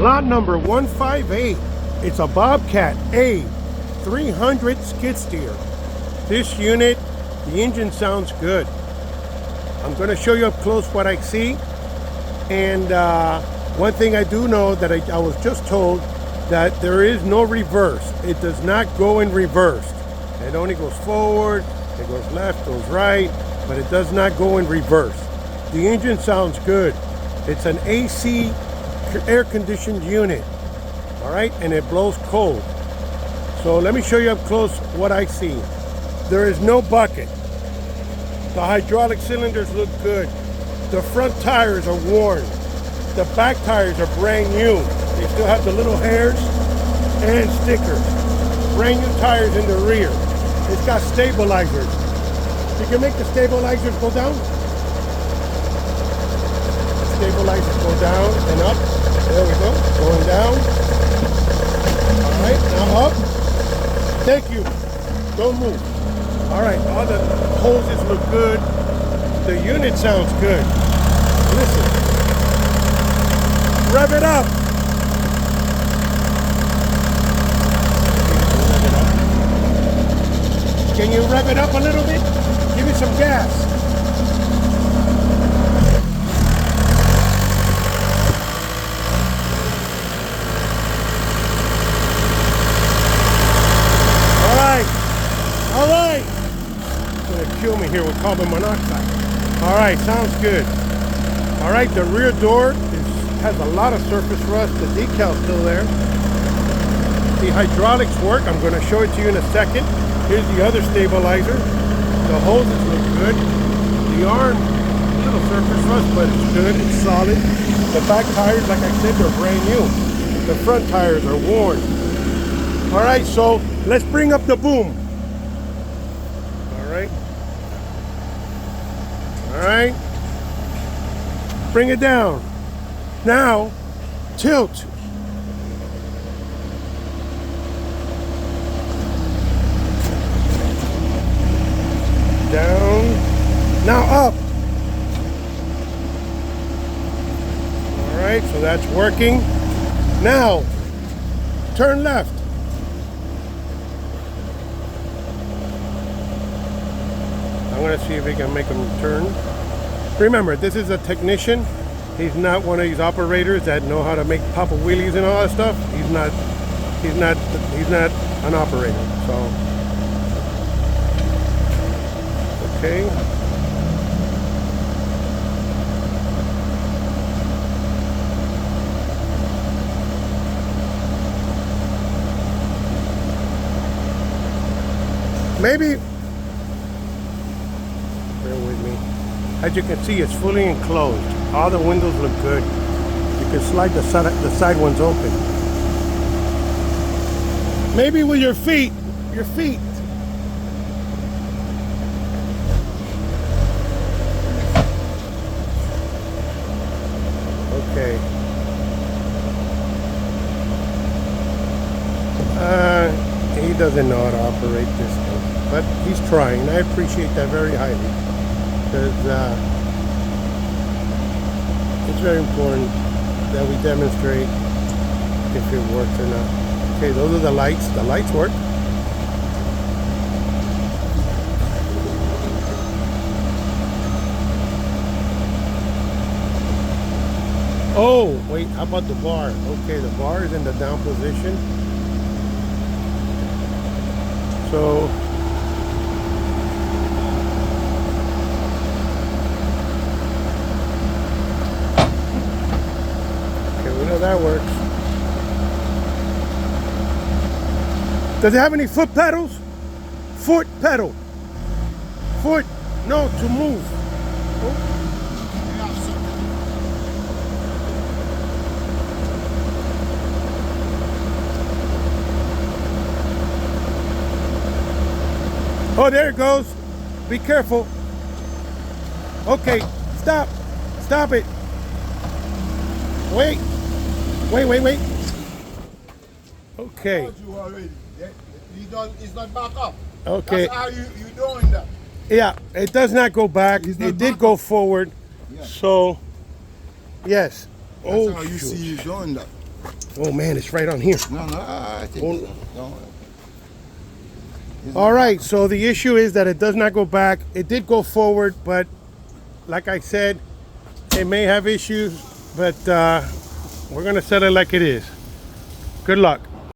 Lot number 158. It's a Bobcat A300 skid steer. This unit, the engine sounds good. I'm going to show you up close what I see. And one thing I do know that I was just told that there is no reverse. It does not go in reverse. It only goes forward, it goes left, goes right, but it does not go in reverse. The engine sounds good. It's an AC air-conditioned unit, all right, and it blows cold. So let me show you up close what I see. There is no bucket. The hydraulic cylinders look good. The front tires are worn. The back tires are brand new. They still have the little hairs and stickers. Brand new tires in the rear. It's got stabilizers. You can make the stabilizers go down. Stabilizers go down and up. There we go. Going down. All right, now up. Thank you. Don't move. All right, all the hoses look good. The unit sounds good. Listen. Rev it up. Can you rev it up a little bit? Give me some gas. All right. It's gonna kill me here with carbon monoxide. All right, sounds good. All right, the rear door has a lot of surface rust. The decal's still there. The hydraulics work. I'm gonna show it to you in a second. Here's the other stabilizer. The hoses look good. The arm, a little surface rust, but it's good, it's solid. The back tires, like I said, they're brand new. The front tires are worn. All right, so let's bring up the boom. All right. Bring it down. Now, tilt. Down. Now up. All right, so that's working. Now, turn left. I'm going to see if we can make him turn. Remember, this is a technician. He's not one of these operators that know how to make papa wheelies and all that stuff. He's not an operator. So, okay. Maybe. As you can see, it's fully enclosed. All the windows look good. You can slide the side ones open. Maybe with your feet. Okay. He doesn't know how to operate this thing, but he's trying. I appreciate that very highly. Because it's very important that we demonstrate if it works or not. Okay, those are the lights. The lights work. Oh, wait, how about the bar? Okay, the bar is in the down position. So, that works. Does it have any foot pedals? Foot pedal. Foot, no, to move. Oh, there it goes. Be careful. Okay, stop. Stop it. Wait. Wait. Okay. I told you already. It's not back up. Okay. That's how you doing that. Yeah, it does not go back. It did go forward. Yeah. So, yes. That's how you see you doing that. Oh man, it's right on here. No, no, I think Oh. no. All right, so the issue is that it does not go back. It did go forward, but like I said, it may have issues, but we're gonna set it like it is. Good luck.